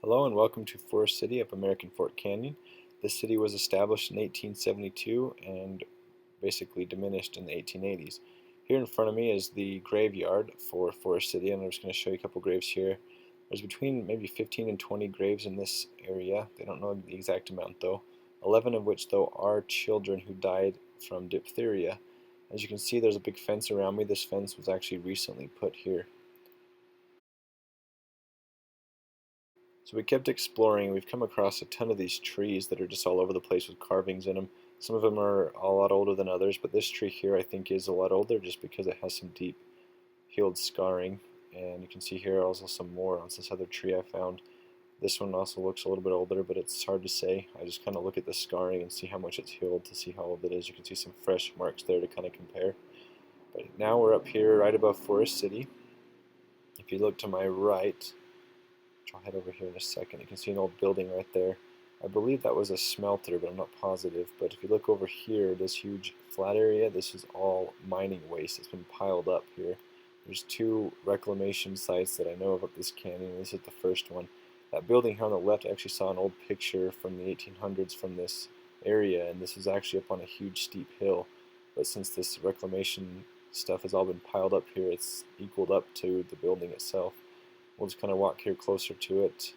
Hello and welcome to Forest City up American Fort Canyon. This city was established in 1872 and basically diminished in the 1880s. Here in front of me is the graveyard for Forest City, and I'm just going to show you a couple graves here. There's between maybe 15 and 20 graves in this area. They don't know the exact amount though. 11 of which though are children who died from diphtheria. As you can see, there's a big fence around me. This fence was actually recently put here. So we kept exploring. We've come across a ton of these trees that are just all over the place with carvings in them. Some of them are a lot older than others, but this tree here I think is a lot older just because it has some deep healed scarring. And you can see here also some more on this other tree I found. This one also looks a little bit older, but it's hard to say. I just kind of look at the scarring and see how much it's healed to see how old it is. You can see some fresh marks there to kind of compare. But now we're up here right above Forest City. If you look to my right, I'll head over here in a second. You can see an old building right there. I believe that was a smelter, but I'm not positive. But if you look over here, this huge flat area, this is all mining waste. It's been piled up here. There's two reclamation sites that I know of up this canyon. This is the first one. That building here on the left, I actually saw an old picture from the 1800s from this area, and this is actually up on a huge steep hill. But since this reclamation stuff has all been piled up here, it's equaled up to the building itself. We'll just kind of walk here closer to it.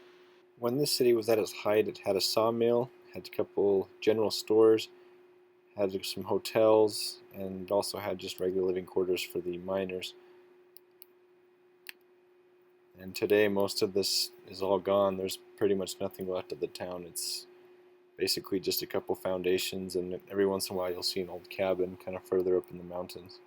When this city was at its height, it had a sawmill, had a couple general stores, had some hotels, and also had just regular living quarters for the miners. And today, most of this is all gone. There's pretty much nothing left of the town. It's basically just a couple foundations, and every once in a while you'll see an old cabin kind of further up in the mountains.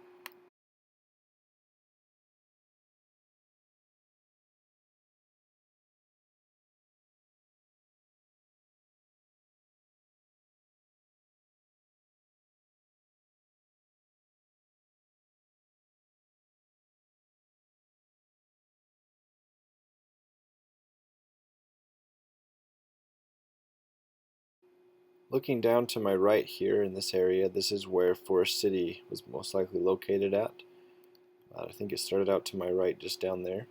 Looking down to my right here in this area, this is where Forest City was most likely located at. I think it started out to my right just down there.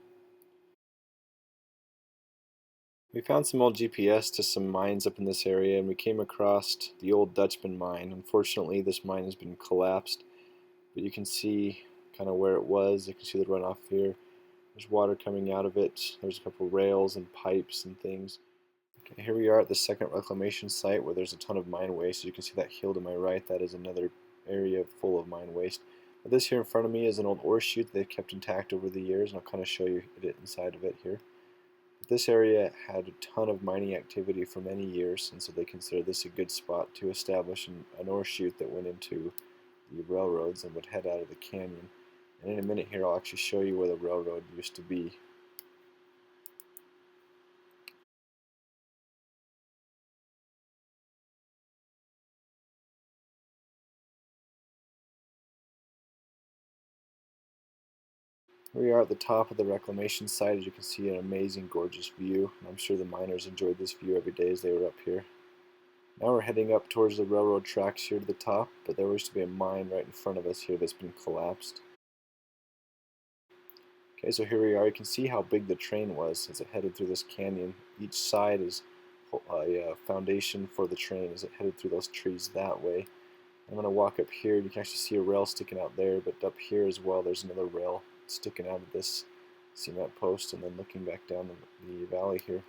We found some old GPS to some mines up in this area, and we came across the old Dutchman Mine. Unfortunately, this mine has been collapsed, but you can see kind of where it was. You can see the runoff here. There's water coming out of it. There's a couple rails and pipes and things. Okay, here we are at the second reclamation site where there's a ton of mine waste. You can see that hill to my right. That is another area full of mine waste. But this here in front of me is an old ore chute that they've kept intact over the years, and I'll kind of show you it inside of it here. This area had a ton of mining activity for many years, and so they considered this a good spot to establish an ore chute that went into the railroads and would head out of the canyon. And in a minute here I'll actually show you where the railroad used to be. Here we are at the top of the reclamation site. As you can see, an amazing, gorgeous view. I'm sure the miners enjoyed this view every day as they were up here. Now we're heading up towards the railroad tracks here to the top, but there used to be a mine right in front of us here that's been collapsed. Okay, so here we are. You can see how big the train was as it headed through this canyon. Each side is a foundation for the train as it headed through those trees that way. I'm going to walk up here. You can actually see a rail sticking out there, but up here as well there's another rail sticking out of this cement post, and then looking back down the valley here.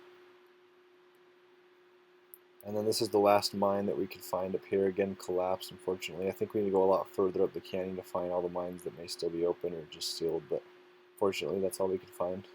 And then this is the last mine that we could find up here. Again, collapsed, unfortunately. I think we need to go a lot further up the canyon to find all the mines that may still be open or just sealed, but fortunately that's all we could find.